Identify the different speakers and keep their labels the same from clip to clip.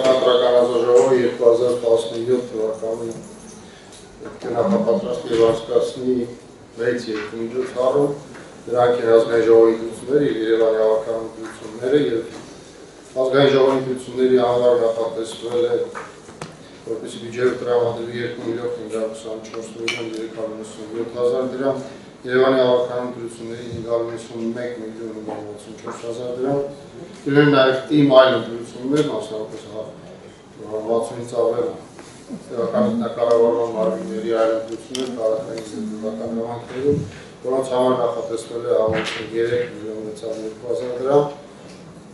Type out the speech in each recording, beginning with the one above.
Speaker 1: կենտրոնական հանձնաժողովը 2017 թվականին նախապատրաստի եւ անցկացնի 6 միջոցառում, դրանք են ազգային ժողովի ընտրությունները, Երևանի ավականության ընտրությունները եւ ազգային ժողովի ընտրությունների համար նախատեսվել է որպեսզի բյուջեով տրամադրվի 2,324,397,000 դրամ, Երևանի ավականության ընտրությունների 591,084,000 դրամ, դրան նաեւ իմ այլ ընտրություններ, մասնավորապես 60-ից ավել կառավարման մարմինների այլ ընտրություններ քաղաքային զինվորական նամակներում, որոնց համար նախատեսվել է հավաքել 3,602,000 դրամ,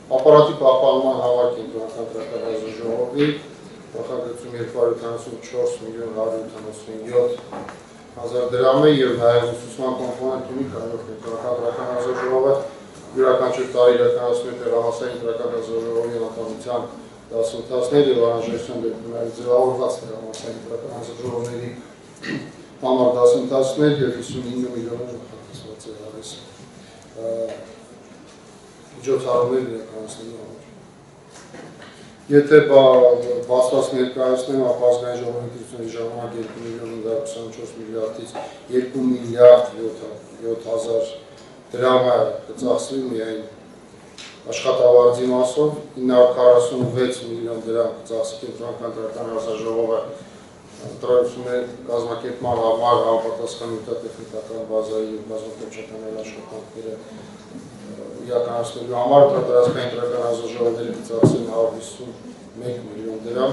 Speaker 1: ապարատի պահպանման համար կենտրոնական հանձնաժողովի նախագծում 284,177,000 դրամ է եւ նաեւ ուսուցման կոմպոնենտ ունի, քանով կենտրոնական հանձնաժողովը յուրաքանչյուր տարի իրականացնում է տեղամասային կենտրոնական հանձնաժողովի անդամության դասընթացներ եւ անհրաժեշտության դեպքում ձևավորված տեղամասային կենտրոնական հանձնաժողովների համար դասընթացներ եւ 59 միլիոնով նախատեսված է արես միջոցառումներ իրականացնելու համար։ Եթե բացված ներկայացնեմ, ապա ազգային ժողովի ընտրությունների ժամանակ 2,924 միլիարդից 2,700,000 դրամը կծախսվի միայն աշխատավարձի մասով, 946 միլիոն դրամ կծախսի կենտրոնական հանձնաժողովը ընտրությունների կազմակերպման համար համապատասխան նյութատեխնիկական բազայի եւ բազմակողմնակի աշխատանքները իրականացնելու համար տարածքային ընտրական հանձնաժողովների կծախսեն 151 միլիոն դրամ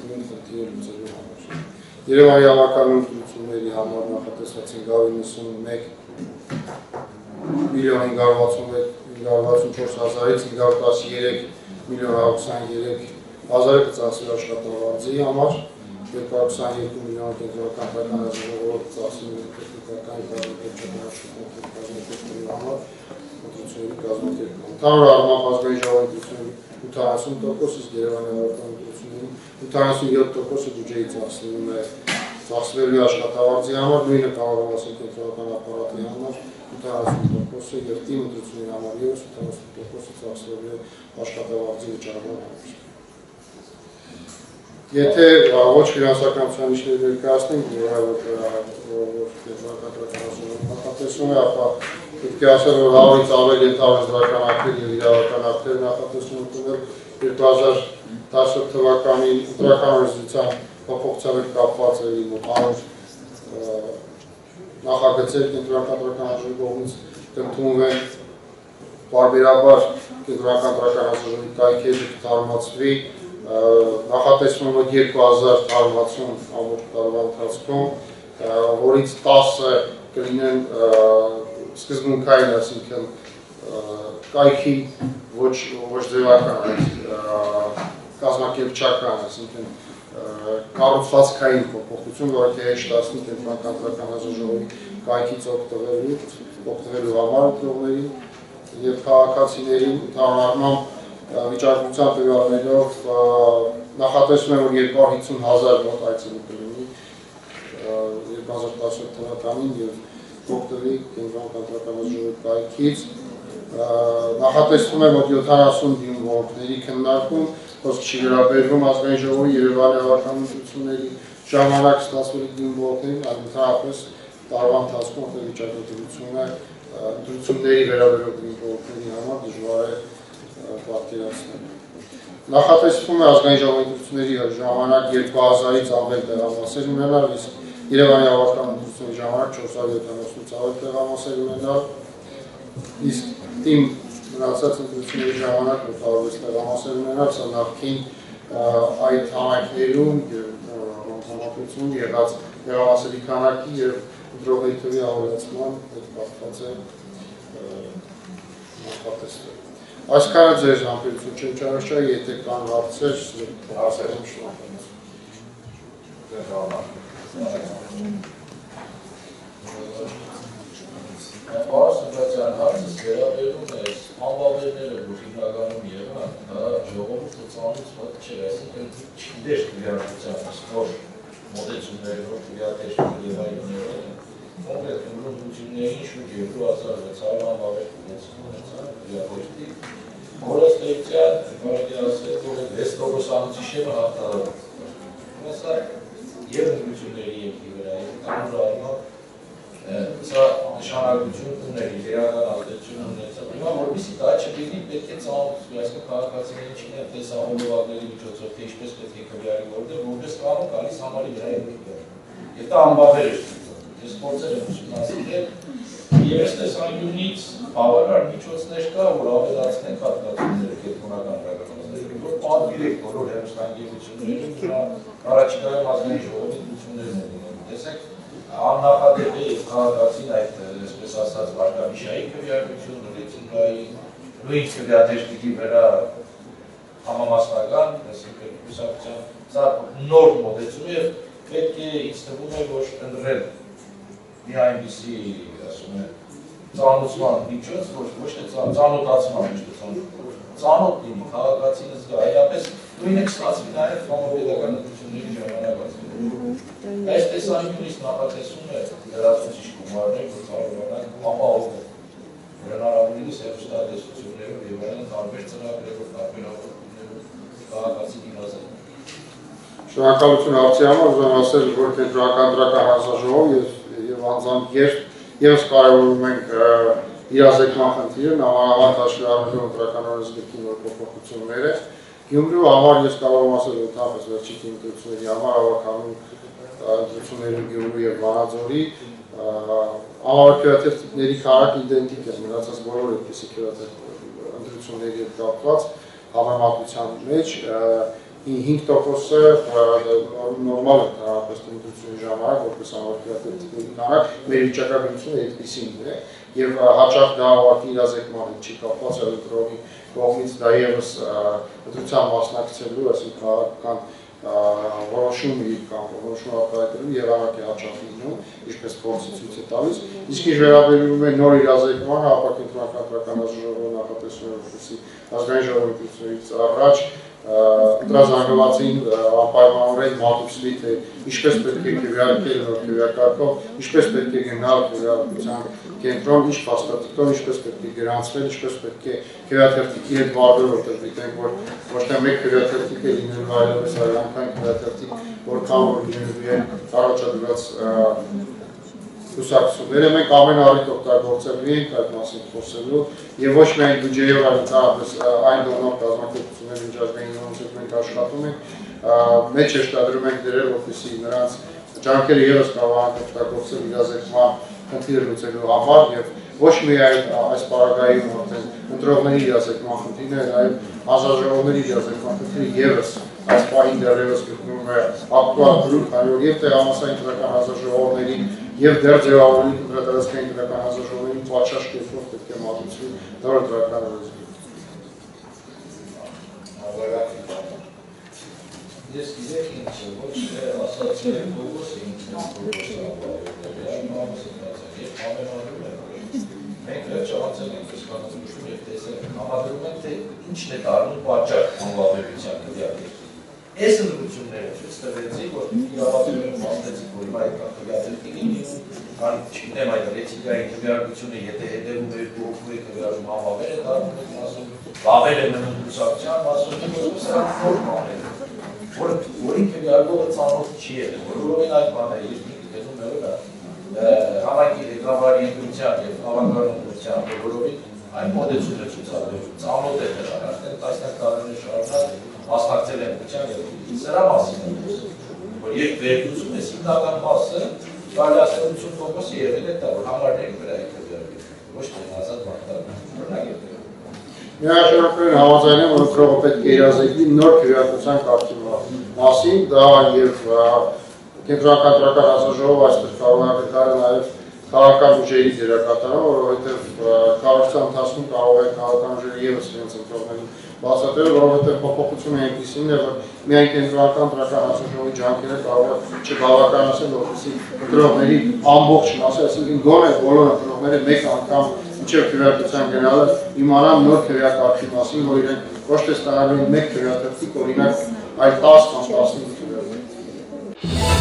Speaker 1: նույն խնդիրը լուծելու համար։ Երևանի ավականության ընտրությունների համար նախատեսված 591 միլիոն 564,000-ից 513 միլիոն 123,000 կծախսվի աշխատավարձի համար, 222 միլիոն կենտրոնական հանձնաժողովը կծախսվի տեխնիկական կազմակերպչական աշխատանքների համար ընտրությունների կազմակերպման։ Ընդհանուր առմամբ ազգային ժողովի ընտրությունների 80%, իսկ Երևանի ավականության ընտրությունների 87%-ը բյուջեի ծախսվելու աշխատավարձի համար, նույնը կառավարության կենտրոնական ապարատի համար 80%-ը եւ թիմ ընտրությունների համար եւս 80%-ը ծախսվելու է աշխատավարձի վճարման համար։ Եթե ոչ ֆինանսական ցուցանիշներ ներկայացնենք, որ նախատեսում է, ապա պետք է ասել, որ 100-ից ավել ենթադրական ակտեր եւ իրավական ակտեր նախատեսում ընդունել 2010 թվականի ընտրական օրենսդրության փոփոխության հետ կապված է մոտ նախագծեր կենտրոնական հանձնաժողովի կողմից կընդունվեն պարբերաբար կենտրոնական հանձնաժողովի կայքերը կթարմացվի, նախատեսվում է 2000 թարմացում ամբողջ տարվա ընթացքում, որից 10-ը կլինեն սկզբունքային, այսինքն կայքի ոչ ձևական, կազմակերպչական, այսինքն կառուցվածքային փոփոխություն, որը հեշտացնի կենտրոնական հանձնաժողովի կայքից օգտվելու համար ընտրողներին եւ քաղաքացիներին, ընդհանուր առմամբ վիճակագրության տվյալներով նախատեսվում է, որ 250,000 մոտ այցելի կլինի 2017 թվականին եւ օգտվի կենտրոնական հանձնաժողովի կայքից, նախատեսվում է մոտ 70 դիմորդների քննարկում, խոսք չի վերաբերվում ազգային ժողովի Երևանի ավականության ընտրությունների ժամանակ ստացվելու դիմորդներին, այլ ընդհանրապես տարվա ընթացքում վիճակագրությունը ընտրությունների վերաբերող դիմորդների համար դժվար է պատկերացնել։ Նախատեսվում է ազգային ժողովի ընտրությունների ժամանակ 2000-ից ավել տեղամասեր ունենալ, իսկ Երևանի ավականության ընտրությունների ժամանակ 470-ից ավել տեղամասեր ունենալ, իսկ թիմ մնացած ընտրությունների ժամանակ 806 տեղամասեր ունենալ, սա նախքին այդ համայնքներում համապատասխան եղած տեղամասերի քանակի եւ ընտրողների թվի ավելացման հետ կապված է նախատեսվել։ Այսքանը ձեր համբերություն չեմ ճանաչա, եթե կան հարցեր, հարցերում
Speaker 2: Պարոն Սմբրատյան, հարցս վերաբերում է անվավերները, որ հիմնականում եղան, ժողովուրդ ծանոթ չէր, այսինքն չգիտեր քվեարկության, որ մոտեցումներով քվեարկեցնում եւ այլները, կոնկրետ ընտրություններին շուրջ 2600 անվավեր ունեցան քվեարկեցի, որը ստեղծյալ կարելի ասել, որ 6% խոսանոցի շեմը հաղթարարում։ Սա և ընդգրությունների ելքի վրա, և կանոնարարմամբ սա նշանակություն ուներ, իրական ազդեցություն ունեցավ։ Հիմա որպեսզի դա չլինի, պետք է ծանոթ այսինքն քաղաքացիներին չգիտեն տեսահոլովակների միջոցով, թե ինչպես պետք է քվեարկի, որտեղ որպես կանոն գալիս համարի վրա է քվեարկում։ Եվ դա անբավեր է։ Ես փորձել եմ ուսումնասիրել, եւ այս տեսանկյունից բավարար միջոցներ կա, որ ավելացնեն հատկացումները կենտրոնական իրականացնելու, որ պատվիրեք բոլոր հեռուստաընկերություններին, առաջիկայում ազգային ժողովի ընտրություններն են լինելու։ Տեսեք, աննախադեպ է քաղաքացին այդ, այսպես ասած, վարկանիշային քվեարկություն, ռեյտինգային, նույն քվեատեխնիկի վրա համամասնական, այսինքն կուսակցության, սա նոր մոտեցում է, պետք է ինձ թվում է, որ ընտրել մի այնպիսի, ասում է, ծանոթացման միջոց, ոչ թե ծանոթացման, ծանոթ լինի, քաղաքացին զգա, այլապես նույնը կստացվի նաև համապետական ընտրությունների ժամանակ։ Այս տեսանկյունից նախատեսում է լրացուցիչ գումարներ, որ կարողանան ապահովել հնարավորինս հեռուստատեսություններով եւ այլն տարբեր ծրագրերով, տարբեր ապահովություններով քաղաքացի դիմացան։
Speaker 1: Շնորհակալություն հարցի համար, ուզում ասել, որ կենտրոնական դրական հանձնաժողով եւ անձամբ ևս կարևորում ենք իրազեկման խնդիրը, համարավանդ հաշվի առնելով ընտրական օրենսգրքի նոր փոփոխությունները։ Գյումրու համար ես կարող եմ ասել, որ ընդհանրապես վերջին ընտրությունների համար ավականուն ընտրություններում Գյումրու եւ Վանաձորի համավարակյատերտիկների քարակ իդենտիկ է, մնացած բոլոր այդպիսի ընտրությունների հետ կապված համեմատության մեջ 5%-ը նորմալ է ընդհանրապես ընտրությունների ժամանակ, որպես համավարակյատերտիկների քարակ, մեր վիճակագրությունը այդպիսին է եւ հաճախ դա ուղղակի իրազեկման հետ չի կապված, այլ ընտրողի կողմից դա ևս ընտրության մասնակցելու, այսինքն քաղաքական որոշումի կամ որոշում արտահայտելու եղանակ է հաճախ լինում, ինչպես փորձը ցույց է տալիս։ Իսկ ինչ վերաբերում է նոր իրազեկմանը, ապա կենտրոնական դրական հանձնաժողովը նախատեսում է, որպեսզի ազգային ժողովի ընտրությունից առաջ ընտրազանգվածին անպայմանորեն մատուցվի, թե ինչպես պետք է քվեարկել նոր քվեարկարկով, ինչպես պետք է գնալ քվեարկության կենտրոն, ինչ փաստաթղթով, ինչպես պետք է գրանցվել, ինչպես պետք է քվեաթերթիկի հետ վարվել, որտեղ գիտենք, որ ոչ թե մեկ քվեաթերթիկ է լինելու այլևս այլանքային քվեաթերթիկ, որքան որ լինելու է առաջադրված կուսակցությունները, մենք ամեն առիթ օգտագործելու ենք այդ մասին խոսելու եւ ոչ միայն բյուջեով, այլ ընդհանրապես այն դոնոր կազմակերպությունների միջազգային նորմերով մենք աշխատում ենք, մեջ շեշտադրում ենք դերել, որպեսզի նրանց ջանքերը ևս կարողանան օգտագործել իրազեկման խնդիրը լուծելու համար եւ ոչ միայն այս պարագայում արդեն ընտրողների իրազեկման խնդիրն է, այլ հանձնաժողովների իրազեկման խնդիրը ևս այս պահին դեռևս գտնվում է ակտուալ դրույթ, քանի որ եւ տեղամասային դրական հանձնաժողովների եւ դեռ ձևավորվելու ընտրատարածքային դրական հանձնաժողովների պատշաճ կերպով պետք է մատուցվի նոր դրական օրենսգիր։
Speaker 2: Ես գիտեք ինչ, ոչ թե ասացել եմ Բողոս մենք վերջացել ենք իսկականություն եւ տեսել համադրում ենք, թե ինչն է դառնում պատճառ անվավերության քվեարկի։ Այս ընդրությունները ցույց տվեցին, որ իրավաբանները փաստեցին, որ այդ քվեարկին կան չգիտեմ այդ ռեյտինգային քվեարկությունը, եթե հետևում է փոխվի քվեարկում համավեր է դառնում, ասում բավեր է մնում կուսակցության, ասում որ սա նոր բան է, որին քվեարկողը ծանոթ չի եղել, որովհետեւ այդ բանը է դնում մեղը հավաքի ղեկավարի ընտրության եւ հավաքական ընտրության բոլորովին այն մոդելը ցուցաբերում ծանոթ է դրան, արդեն տասնյակ տարիներ շարունակ մասնակցել են ընտրության եւ սրա մասին է խոսում, որ երբ վերլուծում ես հիմնական մասը, կարելի ասել 80%-ը եղել է դա, որ համարների վրա է քվեարկել, ոչ թե ազատ մարտական օրինակ է։
Speaker 1: Միաժամանակ համաձայն եմ, որ ընտրողը պետք է իրազեկվի նոր քվեարկության կարգի մասին, դա եւ կենտրոնական դրական հանձնաժողովը այստեղ կարող է գտնել նաև քաղաքական ուժերի դերակատարը, որովհետև կառավարության ընթացքում կարող է քաղաքական ուժերը ևս իրենց ընտրողներին բացատրել, որովհետև փոփոխությունը այնպիսին է, որ միայն կենտրոնական դրական հանձնաժողովի ջանքերը կարող է չբավականացնել, որպեսզի ընտրողների ամբողջ մասը, այսինքն գոնե բոլոր ընտրողները մեկ անգամ մինչև քվեարկության գնալը իմանան նոր քվեարկարկի մասին, որ իրենք ոչ թե ստանալու են մեկ քվեարկարկ, օրինակ այլ 10 կամ 15 քվեարկարկ։